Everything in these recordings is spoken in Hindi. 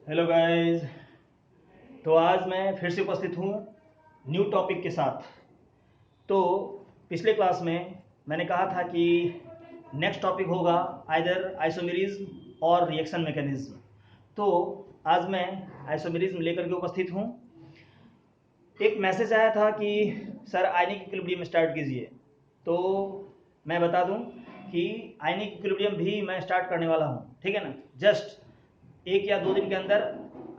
Hello guys. तो आज मैं फिर से उपस्थित हूँ न्यू टॉपिक के साथ। तो पिछले क्लास में मैंने कहा था कि नेक्स्ट टॉपिक होगा आइदर आइसोमेरिज्म और रिएक्शन मैकेनिज्म। तो आज मैं आइसोमेरिज्म लेकर के उपस्थित हूँ। एक मैसेज आया था कि सर आयनिक इक्विलिब्रियम स्टार्ट कीजिए। तो मैं बता दूं कि आयनिक इक्विलिब्रियम भी मैं स्टार्ट करने वाला हूँ, ठीक है ना। जस्ट 1 या 2 दिन के अंदर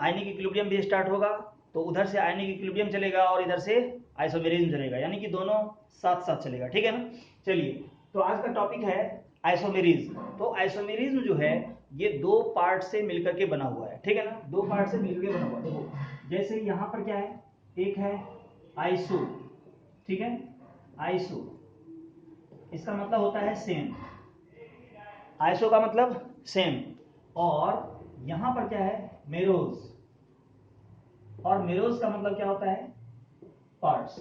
आयनिक इक्विलिब्रियम भी स्टार्ट होगा। तो उधर से आयनिक इक्विलिब्रियम चलेगा और इधर से आइसोमेरिज्म चलेगा, यानी कि दोनों साथ साथ चलेगा, ठीक है ना। चलिए, तो आज का टॉपिक है आइसोमेरिज्म। तो आइसोमेरिज्म जो है ये 2 पार्ट से मिलकर के बना हुआ है, ठीक है ना। 2 पार्ट से मिलकर के बना हुआ है। देखो, जैसे यहाँ पर क्या है, एक है आइसो, ठीक है। आइसो इसका मतलब होता है सेम। आइसो का मतलब सेम। और यहां पर क्या है, मेरोज। और मेरोज का मतलब क्या होता है, पार्ट्स,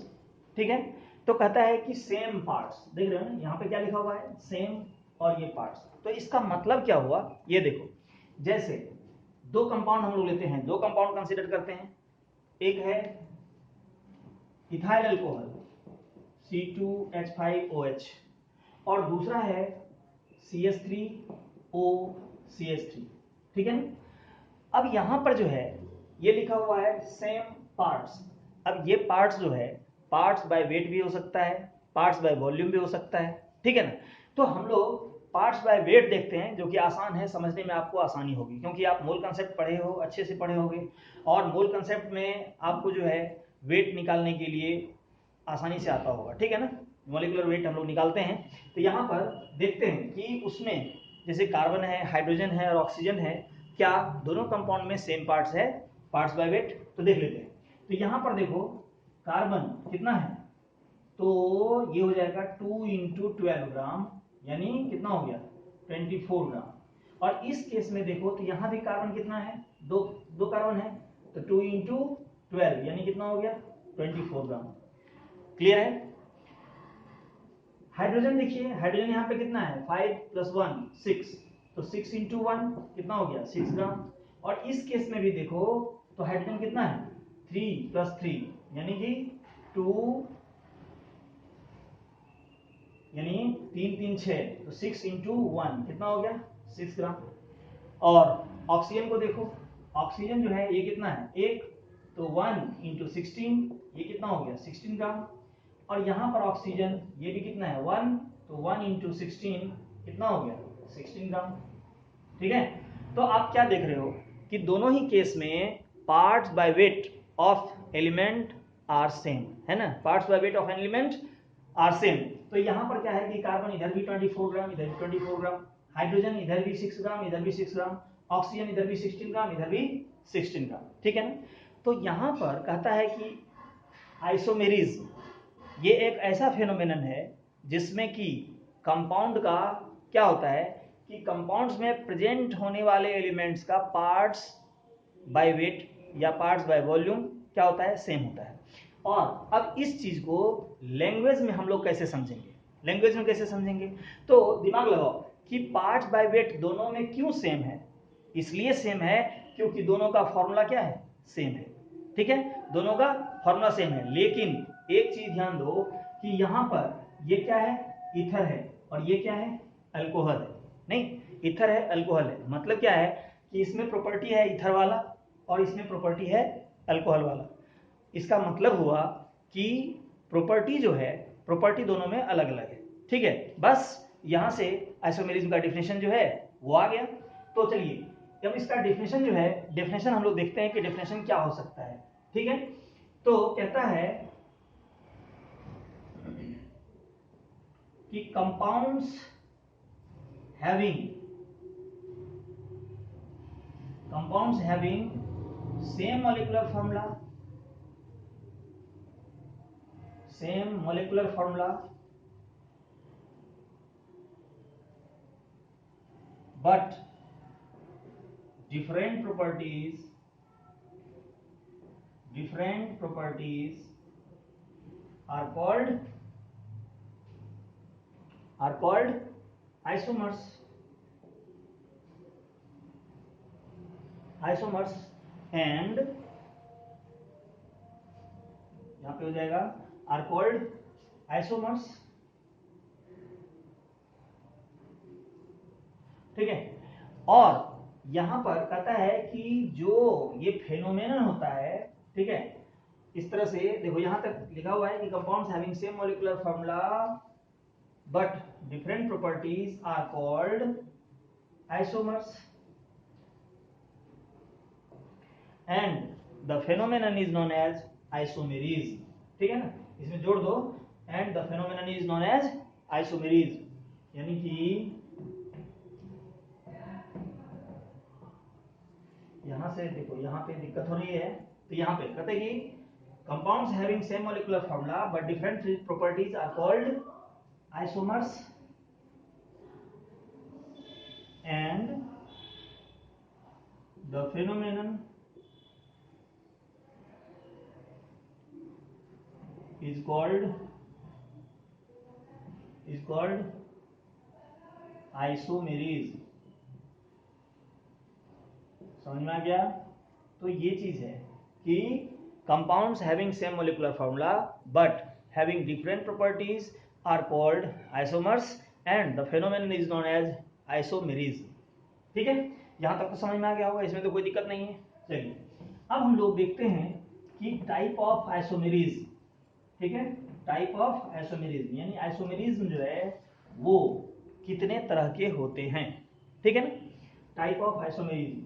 ठीक है। तो कहता है कि सेम पार्ट्स, देख रहे हो ना यहाँ पे क्या लिखा हुआ है, सेम और ये पार्ट्स। तो इसका मतलब क्या हुआ, ये देखो। जैसे 2 कंपाउंड हम लोग लेते हैं, 2 कंपाउंड कंसीडर करते हैं। एक है इथाइल अल्कोहल C2H5OH और दूसरा है CH3OCH3, ठीक है ना। अब यहां पर जो है ये लिखा हुआ है सेम पार्ट्स। अब ये पार्ट्स जो है, पार्ट्स बाय वेट भी हो सकता है, पार्ट्स बाय वॉल्यूम भी हो सकता है, ठीक है ना। तो हम लोग पार्ट्स बाय वेट देखते हैं, जो कि आसान है, समझने में आपको आसानी होगी क्योंकि आप मोल कंसेप्ट पढ़े हो, अच्छे से पढ़े होंगे। और मोल कंसेप्ट में आपको जो है वेट निकालने के लिए आसानी से आता होगा, ठीक है ना। मॉलिक्यूलर वेट हम लोग निकालते हैं। तो यहाँ पर देखते हैं कि उसमें जैसे कार्बन है, हाइड्रोजन है और ऑक्सीजन है, क्या दोनों कंपाउंड में सेम पार्ट्स है, पार्ट्स बाय वेट। तो देख लेते हैं। तो यहाँ पर देखो, कार्बन कितना है, तो ये हो जाएगा 2 × 12 ग्राम, यानी कितना हो गया, 24 ग्राम। और इस केस में देखो तो यहाँ भी कार्बन कितना है, दो दो कार्बन है, तो 2 × 12 यानी कितना हो गया, 24 ग्राम। क्लियर है। हाइड्रोजन देखिए, हाइड्रोजन यहाँ पे कितना है, 5 + 1 6, तो 6 × 1 कितना हो गया, 6 ग्राम। और इस केस में भी देखो तो हाइड्रोजन कितना है, 3 + 3 यानी कि 2, यानी 3 3 6, तो 6 × 1 कितना हो गया, 6 ग्राम। और ऑक्सीजन को देखो, ऑक्सीजन जो है ये कितना है, 1, तो 1 × 16 ये कितना हो गया, 16 ग्राम। और यहाँ पर ऑक्सीजन ये भी कितना है, 1, तो 1 × 16 कितना हो गया, 16 ग्राम, ठीक है। तो आप क्या देख रहे हो कि दोनों ही केस में parts by weight of element are same, है ना। Parts by weight of element are same. तो यहाँ पर क्या है कि कार्बन इधर भी 24 ग्राम, इधर भी 24 ग्राम, हाइड्रोजन इधर भी 6 ग्राम, इधर भी 6 ग्राम, ऑक्सीजन इधर भी 16 ग्राम, इधर भी 16 ग्राम, ठीक है ना। तो यहाँ पर कहता है कि आइसोमेरिज्म ये एक ऐसा फेनोमेनन है जिसमें कि कंपाउंड का क्या होता है कि कंपाउंड्स में प्रेजेंट होने वाले एलिमेंट्स का पार्ट्स बाय वेट या पार्ट्स बाय वॉल्यूम क्या होता है, सेम होता है। और अब इस चीज को लैंग्वेज में हम लोग कैसे समझेंगे, लैंग्वेज में कैसे समझेंगे, तो दिमाग लगाओ कि पार्ट्स बाय वेट दोनों में क्यों सेम है। इसलिए सेम है क्योंकि दोनों का फॉर्मूला क्या है, सेम है, ठीक है। दोनों का फॉर्मूला सेम है। लेकिन एक चीज ध्यान दो कि यहां पर ये क्या है, ईथर है, और ये क्या है, अल्कोहल है। नहीं, ईथर है, अल्कोहल है, मतलब क्या है कि इसमें प्रॉपर्टी है ईथर वाला और इसमें प्रॉपर्टी है अल्कोहल वाला। इसका मतलब हुआ कि प्रॉपर्टी जो है, प्रॉपर्टी दोनों में अलग अलग है, ठीक है। बस यहां से आइसोमेरिज्म का डिफिनेशन जो है वो आ गया। तो चलिए, जब इसका डेफिनेशन जो है, डेफिनेशन हम लोग देखते हैं कि डेफिनेशन क्या हो सकता है, ठीक है। तो कहता है कि compounds having same molecular formula but different properties are called isomers. And यहां पे हो जाएगा आर कॉल्ड आइसोमर्स। ठीक है, और यहां पर कहता है कि जो ये फेनोमेनन होता है, ठीक है, इस तरह से देखो यहां तक लिखा हुआ है कि compounds having same molecular formula but different properties are called isomers and the phenomenon is known as isomerism. ठीक है ना, इसमें जोड़ दो, and the phenomenon is known as isomerism, यानी कि यहां से देखो यहां पे दिक्कत हो रही है, तो यहां पे कहते हैं कि compounds having same molecular formula but different properties are called isomers and the phenomenon is called isomerism. समझ में आ गया? तो ये चीज है कि compounds having same molecular formula but having different properties are called isomers and the phenomenon is known as isomerism. ठीक है, यहां तक तो समझ में आ गया होगा, इसमें तो कोई दिक्कत नहीं है। चलिए अब हम लोग देखते हैं कि टाइप ऑफ आइसोमेरीज। ठीक है, टाइप ऑफ आइसोमेरिज्म, यानी आइसोमेरिज्म जो है वो कितने तरह के होते हैं। ठीक है ना, टाइप ऑफ आइसोमेरिज्म।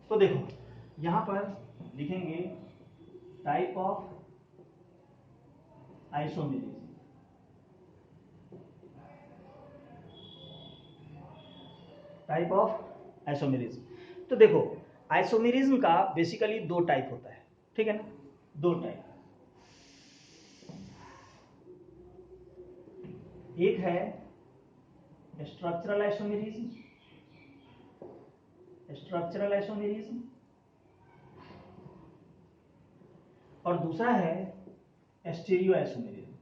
तो देखो यहां पर लिखेंगे type of isomerism. Type of isomerism. तो देखो आइसोमेरिज्म का बेसिकली दो टाइप होता है। ठीक है ना, दो टाइप। एक है स्ट्रक्चरल आइसोमेरिज्म, स्ट्रक्चरल आइसोमेरिज्म, और दूसरा है स्टीरियो आइसोमेरिज्म।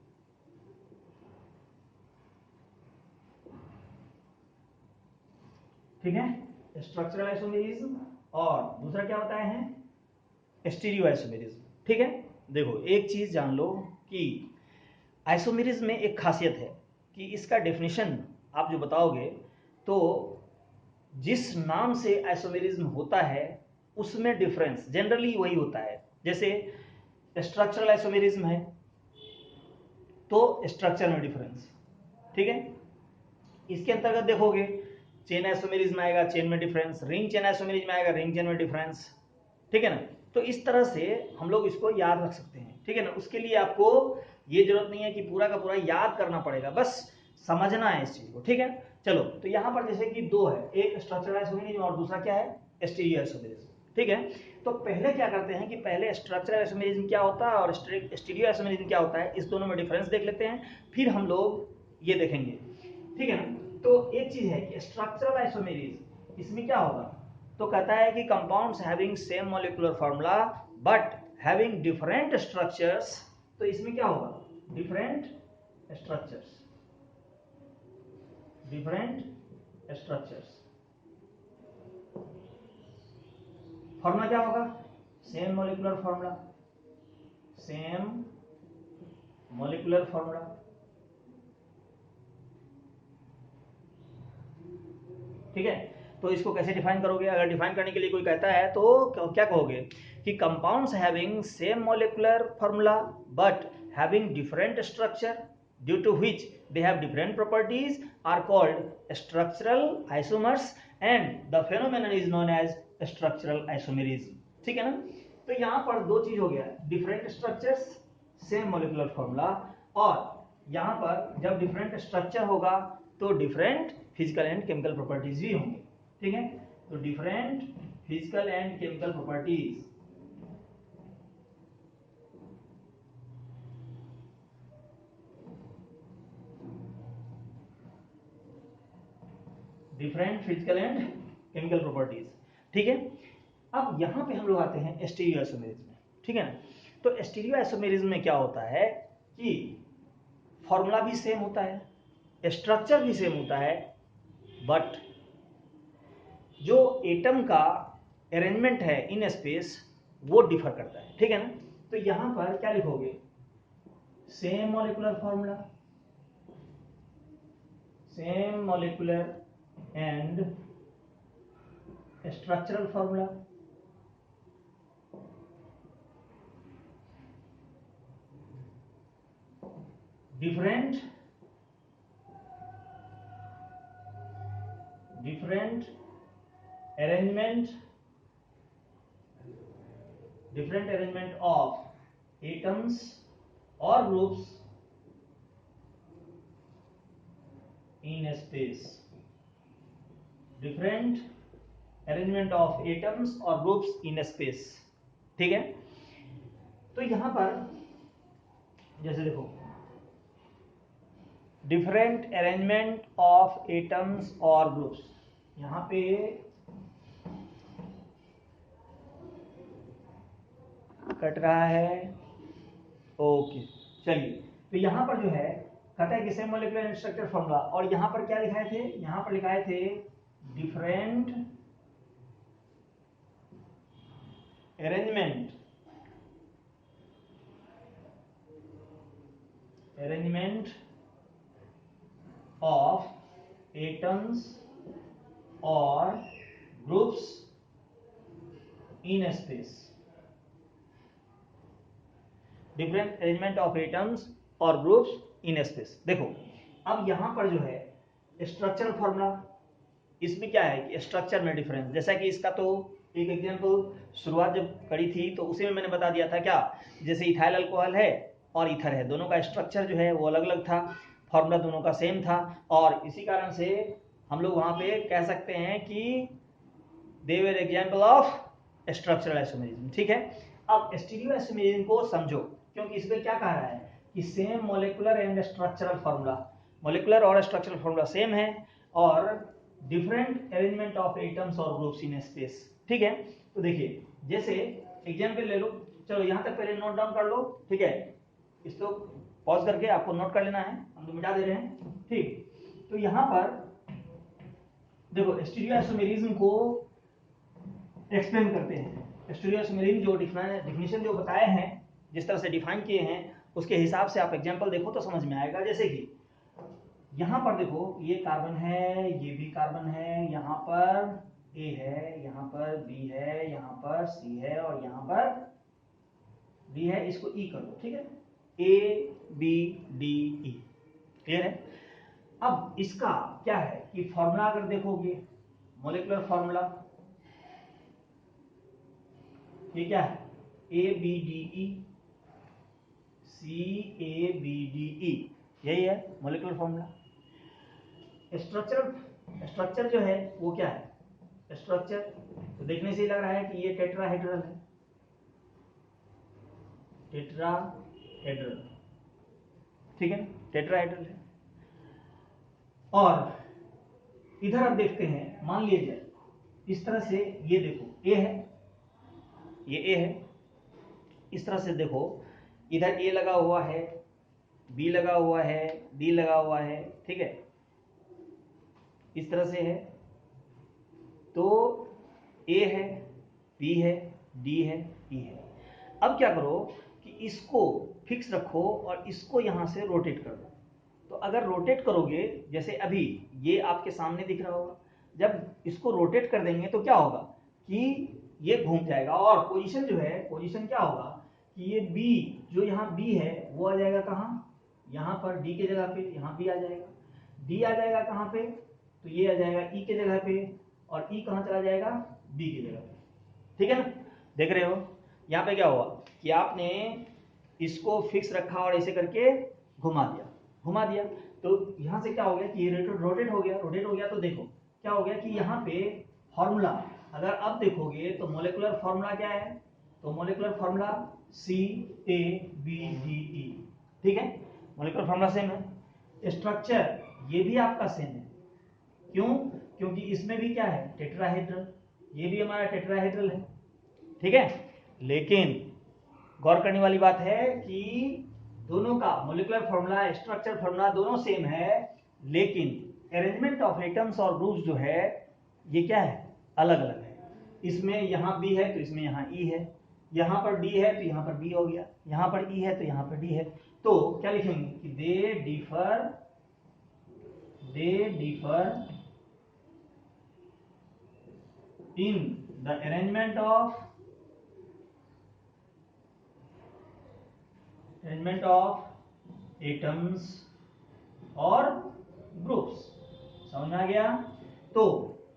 ठीक है, स्ट्रक्चरल आइसोमेरिज्म और दूसरा क्या बताए हैं, स्टीरियो आइसोमेरिज्म। ठीक है, देखो एक चीज जान लो कि आइसोमेरिज्म में एक खासियत है कि इसका डेफिनेशन आप जो बताओगे तो जिस नाम से आइसोमेरिज्म होता है उसमें डिफरेंस जनरली वही होता है। जैसे स्ट्रक्चरल आइसोमेरिज्म है तो स्ट्रक्चर में डिफरेंस। ठीक है, इसके अंतर्गत देखोगे चेन आइसोमेरिज्म आएगा, चेन में डिफरेंस, रिंग चेन आइसोमेरिज्म आएगा, रिंग चेन में डिफरेंस। ठीक है ना, तो इस तरह से हम लोग इसको याद रख सकते हैं। ठीक है ना, उसके लिए आपको ये जरूरत नहीं है कि पूरा का पूरा याद करना पड़ेगा, बस समझना है इस चीज को। ठीक है, चलो तो यहां पर जैसे कि दो है, एक स्ट्रक्चरल आइसोमेरिज्म और दूसरा क्या है, स्टीरियो आइसोमेरिज्म। ठीक है, तो पहले क्या करते हैं कि पहले स्ट्रक्चरल आइसोमेरिज्म क्या होता है और स्टीरियो आइसोमेरिज्म क्या होता है, इस दोनों में डिफरेंस देख लेते हैं, फिर हम लोग ये देखेंगे। ठीक है ना, तो एक चीज है कि स्ट्रक्चरल आइसोमेरिज्म, इसमें क्या होगा, तो कहता है कि compounds having same molecular formula but having different structures. तो इसमें क्या होगा, different structures, different structures. Formula क्या होगा, same molecular formula, same molecular formula. ठीक है, तो इसको कैसे डिफाइन करोगे, अगर डिफाइन करने के लिए कोई कहता है तो क्या कहोगे कि compounds having same molecular formula but having different structure due to which they have different properties are called structural isomers and the phenomenon is known as structural isomerism. ठीक है ना, तो यहां पर दो चीज हो गया, different structures, same molecular formula, और यहां पर जब डिफरेंट स्ट्रक्चर होगा तो different physical and chemical properties भी होंगे। ठीक है, तो different physical and chemical properties, different physical and chemical properties. ठीक है, अब यहां पे हम लोग आते हैं स्टीरियो आइसोमेरिज्म में। ठीक है ना, तो स्टीरियो आइसोमेरिज्म में क्या होता है कि फॉर्मूला भी सेम होता है, स्ट्रक्चर भी सेम होता है, बट जो एटम का अरेंजमेंट है इन स्पेस वो डिफर करता है, ठीक है ना। तो यहां पर क्या लिखोगे, same molecular formula, same molecular and structural formula, different arrangement of atoms or groups in space, different arrangement of atoms or groups in space, ठीक है। तो यहां पर जैसे देखो, डिफरेंट अरेंजमेंट ऑफ एटम्स और ग्रुप्स, यहां पे कट रहा है, ओके चलिए। तो यहां पर जो है कहता है कि सेम मॉलिक्यूलर स्ट्रक्चर फॉर्मूला, और यहां पर क्या लिखाए थे, यहां पर लिखाए थे डिफरेंट अरेंजमेंट ऑफ एटम्स और groups in space, different arrangement of atoms और ग्रुप्स इन स्पेस। देखो अब यहां पर जो है स्ट्रक्चरल फॉर्मूला, इसमें क्या है कि स्ट्रक्चर में डिफरेंस, जैसा कि इसका तो एक एग्जांपल शुरुआत जब करी थी तो उसी में मैंने बता दिया था क्या, जैसे इथाइल अल्कोहल है और ईथर है, दोनों का स्ट्रक्चर जो है वो अलग अलग था, फॉर्मूला दोनों का सेम था, और इसी कारण से हम लोग वहां पे कह सकते हैं कि दे वर एग्जांपल ऑफ स्ट्रक्चरल आइसोमेरिज्म, ठीक है। अब स्टीरियो आइसोमेरिज्म को समझो, क्योंकि इसमें क्या कह रहा है कि same molecular and structural formula, molecular और स्ट्रक्चरल फॉर्मूला सेम है, और डिफरेंट अरेंजमेंट ऑफ एटम्स और ग्रुप्स इन स्पेस, ठीक है। तो देखिए जैसे एग्जांपल ले लो, चलो यहां तक पहले नोट डाउन कर लो, ठीक है, इसको पॉज करके आपको नोट कर लेना है, हम तो मिटा दे रहे हैं, ठीक। तो यहां पर देखो स्टीरियो आइसोमेरिज्म को एक्सप्लेन करते हैं, स्टीरियो आइसोमेरिज्म जो डिफिनेशन जो बताए हैं, जिस तरह से डिफाइन किए हैं उसके हिसाब से आप एग्जांपल देखो तो समझ में आएगा। जैसे कि यहां पर देखो ये कार्बन है, ये भी कार्बन है, यहां पर ए है, यहां पर बी है, यहां पर सी है और यहां पर डी है, इसको ई कर दो, ठीक है, A B D E, clear है। अब इसका क्या है कि फॉर्मूला अगर देखोगे, मॉलिक्यूलर फॉर्मूला ये क्या है, A B D E, C A B D E, यही है मॉलिक्यूलर फॉर्मूला। स्ट्रक्चर जो है वो क्या है, स्ट्रक्चर तो देखने से ही लग रहा है कि ये टेट्राहेड्रल है, टेट्राहेड्रल, ठीक है, टेट्राहेड्रल है। और इधर आप देखते हैं, मान लीजिए इस तरह से, ये देखो ए है, ये ए है, इस तरह से देखो इधर ए लगा हुआ है, बी लगा हुआ है, डी लगा हुआ है, ठीक है, इस तरह से है। तो ए है, बी है, डी है, ई है। अब क्या करो कि इसको फिक्स रखो और इसको यहां से रोटेट कर दो। तो अगर रोटेट करोगे, जैसे अभी ये आपके सामने दिख रहा होगा, जब इसको रोटेट कर देंगे तो क्या होगा कि ये घूम जाएगा, और पोजीशन जो है, पोजीशन क्या होगा कि ये बी, जो यहाँ बी है वो आ जाएगा कहाँ, यहाँ पर डी के जगह पे, यहाँ बी आ जाएगा, डी आ जाएगा कहाँ पे, तो ये आ जाएगा ई के जगह पे, और ई कहाँ चला जाएगा, बी की जगह पे, ठीक है ना। देख रहे हो यहाँ पे क्या हुआ कि आपने इसको फिक्स रखा और ऐसे करके घुमा दिया, तो यहां से क्या हो गया कि ये रोटेट हो गया। तो देखो क्या हो गया कि यहाँ पे फॉर्मूला अगर अब देखोगे तो मॉलिक्यूलर फॉर्मूला क्या है, तो molecular formula C A B D E, ठीक है, मॉलिक्यूलर फॉर्मूला सेम है। स्ट्रक्चर ये भी आपका सेम है, क्यों, क्योंकि इसमें भी क्या है, टेट्राहेड्रल, ये भी हमारा टेट्राहेड्रल है, ठीक है। लेकिन गौर करने वाली बात है कि दोनों का मॉलिक्यूलर फॉर्मूला, स्ट्रक्चर फॉर्मूला दोनों सेम है, लेकिन अरेंजमेंट ऑफ एटम्स और ग्रुप्स जो है ये क्या है, अलग अलग है। इसमें यहाँ बी है तो इसमें यहाँ ई है, यहाँ पर डी है तो यहाँ पर बी हो गया, यहाँ पर ई है तो यहाँ पर डी है। तो क्या लिखेंगे कि they differ in the arrangement of atoms और ग्रुप्स। समझ में आ गया? तो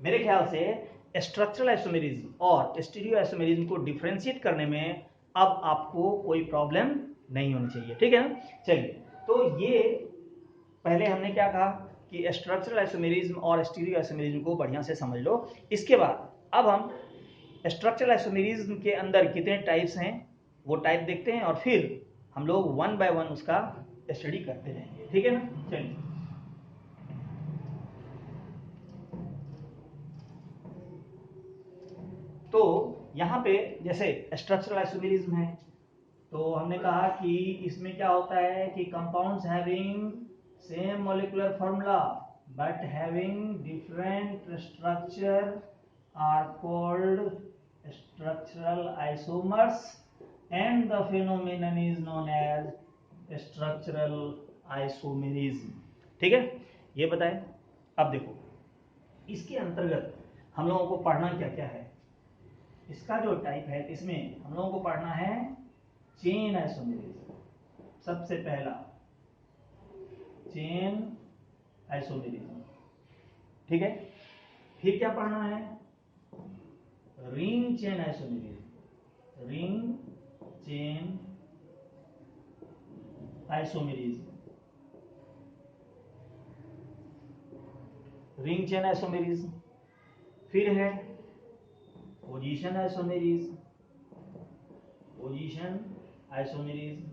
मेरे ख्याल से स्ट्रक्चरल आइसोमेरिज्म और स्टीरियो आइसोमेरिज्म को डिफरेंशिएट करने में अब आपको कोई प्रॉब्लम नहीं होनी चाहिए, ठीक है ना? चलिए, तो ये पहले हमने क्या कहा कि स्ट्रक्चरल आइसोमेरिज्म और स्टीरियो आइसोमेरिज्म को बढ़िया से समझ लो। इसके बाद अब हम स्ट्रक्चरल आइसोमेरिज्म के अंदर कितने टाइप्स हैं वो टाइप देखते हैं और फिर हम लोग वन बाय वन उसका स्टडी करते रहेंगे, ठीक है ना? चलिए, तो यहाँ पे जैसे स्ट्रक्चरल आइसोमेरिज्म है तो हमने कहा कि इसमें क्या होता है कि compounds having same molecular formula but having different structure are called structural isomers and the phenomenon is known as structural isomerism. ठीक है, ये बताएं। अब देखो, इसके अंतर्गत हम लोगों को पढ़ना क्या क्या है। इसका जो टाइप है इसमें हम लोगों को पढ़ना है चेन आइसोमेरिज्म, सबसे पहला चेन आइसोमेरिज्म, ठीक है। फिर क्या पढ़ना है, ring chain isomerism, ring chain isomerism, ring chain isomerism. फिर है पोजीशन आइसोमेरिज्म, पोजीशन आइसोमेरिज्म।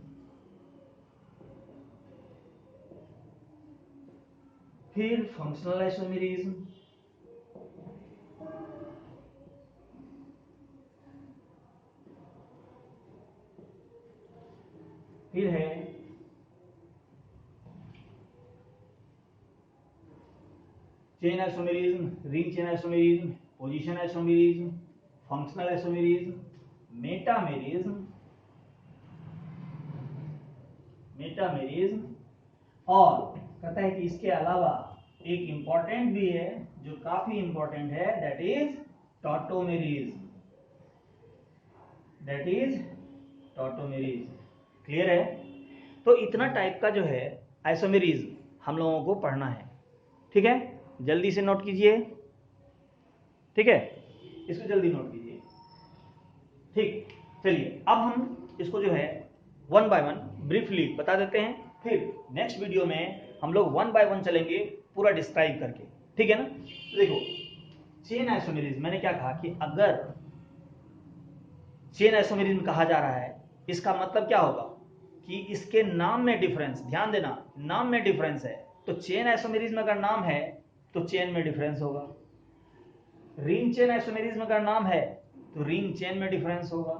फिर फंक्शनल आइसोमेरिज्म, फिर है chain isomerism, ring chain isomerism, position isomerism, functional isomerism, metamerism, metamerism. और कहता है कि इसके अलावा एक इंपॉर्टेंट भी है जो काफी इंपॉर्टेंट है, that is tautomerism, that is tautomerism. Clear है? तो इतना टाइप का जो है आइसोमेरिज्म हम लोगों को पढ़ना है, ठीक है। जल्दी से नोट कीजिए, ठीक है, इसको जल्दी नोट कीजिए। ठीक, चलिए अब हम इसको जो है वन बाय वन ब्रीफली बता देते हैं, फिर नेक्स्ट वीडियो में हम लोग वन बाय वन चलेंगे पूरा डिस्क्राइब करके, ठीक है ना। तो देखो, चेन आइसोमेरिज्म, मैंने क्या कहा कि अगर चेन आइसोमेरिज्म कहा जा रहा है, इसका मतलब क्या होगा कि इसके नाम में डिफरेंस, ध्यान देना, नाम में डिफरेंस है। तो चेन आइसोमेरिज्म अगर नाम है तो चेन में डिफरेंस होगा, रिंग चेन आइसोमेरिज्म अगर नाम है तो रिंग चेन में डिफरेंस होगा,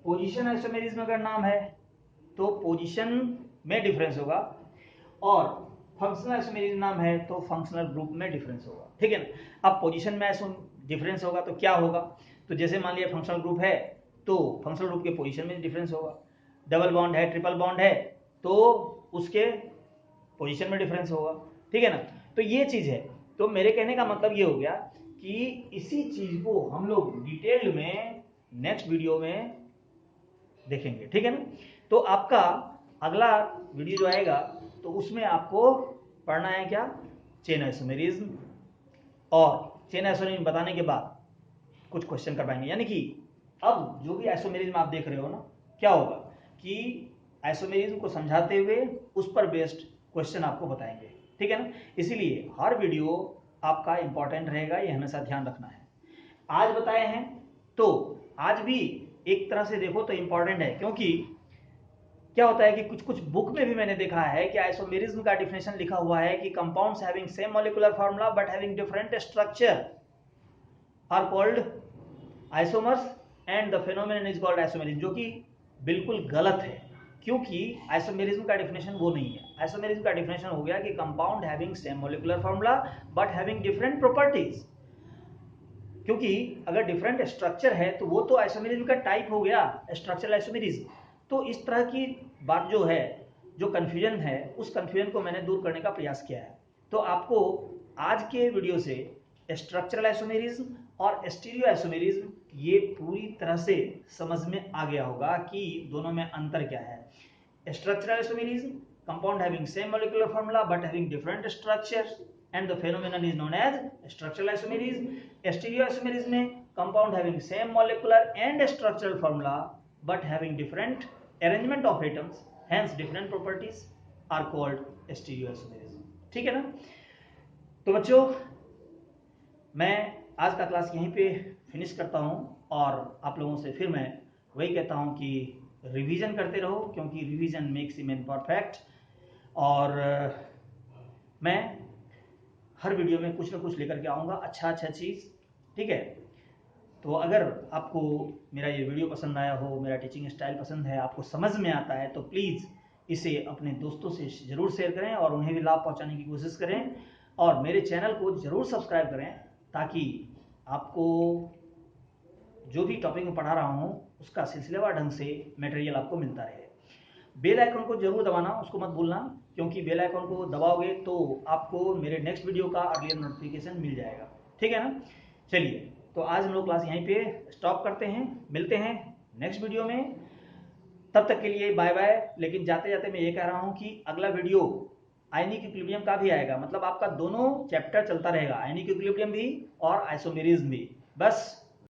पोजीशन आइसोमेरिज्म अगर नाम है तो पोजीशन में डिफरेंस होगा, और फंक्शनल आइसोमेरिज्म नाम है तो फंक्शनल ग्रुप में डिफरेंस होगा, ठीक है ना। अब पोजीशन में डिफरेंस होगा तो क्या होगा, तो जैसे मान लिया फंक्शनल ग्रुप है तो फंक्शनल ग्रुप के पोजीशन में डिफरेंस होगा, डबल बॉन्ड है, ट्रिपल बॉन्ड है तो उसके पोजीशन में डिफरेंस होगा, ठीक है ना। तो ये चीज है। तो मेरे कहने का मतलब ये हो गया कि इसी चीज को हम लोग डिटेल में नेक्स्ट वीडियो में देखेंगे, ठीक है ना। तो आपका अगला वीडियो जो आएगा तो उसमें आपको पढ़ना है क्या, चेन आइसोमेरिज्म, और चेन आइसोमेरिज्म बताने के बाद कुछ क्वेश्चन करवाएंगे। यानी कि अब जो भी आइसोमेरिज्म आप देख रहे हो ना, क्या होगा कि आइसोमेरिज्म को समझाते हुए उस पर बेस्ड क्वेश्चन आपको बताएंगे, ठीक है ना। इसीलिए हर वीडियो आपका इंपॉर्टेंट रहेगा, ये हमेशा ध्यान रखना है। आज बताए हैं तो आज भी एक तरह से देखो तो इंपॉर्टेंट है, क्योंकि क्या होता है कि कुछ कुछ बुक में भी मैंने देखा है कि आइसोमेरिज्म का डिफिनेशन लिखा हुआ है कि compounds having same molecular formula but having different structure are called isomers and the phenomenon is called isomerism, जो कि बिल्कुल गलत है, क्योंकि आइसोमेरिज्म का डिफिनेशन वो नहीं है। आइसोमेरिज्म का डिफिनेशन हो गया कि compound having same molecular formula but having different properties, क्योंकि अगर डिफरेंट स्ट्रक्चर है तो वो तो आइसोमेरिज्म का टाइप हो गया, स्ट्रक्चरल आइसोमेरिज्म। तो इस तरह की बात जो है, जो कन्फ्यूजन है, उस कन्फ्यूजन को मैंने दूर करने का प्रयास किया है। तो आपको आज के वीडियो से स्ट्रक्चरल आइसोमेरिज्म और स्टीरियो आइसोमेरिज्म ये पूरी तरह से समझ में आ गया होगा कि दोनों में अंतर क्या है। Structural isomerism, compound having same molecular formula but having different structures, and the phenomenon is known as structural isomerism. Stereoisomerism में compound having same molecular and structural formula but having different arrangement of atoms, hence different properties, are called stereoisomerism. ठीक है ना? तो बच्चों, मैं आज का क्लास यहीं पे फिनिश करता हूं और आप लोगों से फिर मैं वही कहता हूं कि रिवीजन करते रहो, क्योंकि revision makes a man perfect. और मैं हर वीडियो में कुछ ना कुछ लेकर के आऊँगा, अच्छा चीज़। ठीक है, तो अगर आपको मेरा ये वीडियो पसंद आया हो, मेरा टीचिंग स्टाइल पसंद है, आपको समझ में आता है, तो प्लीज़ इसे अपने दोस्तों से ज़रूर शेयर करें और उन्हें भी लाभ पहुंचाने की कोशिश करें। और मेरे चैनल को ज़रूर सब्सक्राइब करें ताकि आपको जो भी टॉपिक में पढ़ा रहा हूँ उसका सिलसिलेवार ढंग से मटेरियल आपको मिलता रहे। बेल आइकन को जरूर दबाना, उसको मत भूलना, क्योंकि बेल आइकन को दबाओगे तो आपको मेरे नेक्स्ट वीडियो का अर्लियर नोटिफिकेशन मिल जाएगा। ठीक है ना? चलिए, तो आज हम लोग क्लास यहीं पे स्टॉप करते हैं, मिलते हैं नेक्स्ट वीडियो में। तब तक के लिए बाय बाय। लेकिन जाते जाते मैं ये कह रहा हूँ कि अगला वीडियो आयनिक इक्विलिब्रियम का भी आएगा, मतलब आपका दोनों चैप्टर चलता रहेगा, आयनिक इक्विलिब्रियम भी और आइसोमेरिज्म भी। बस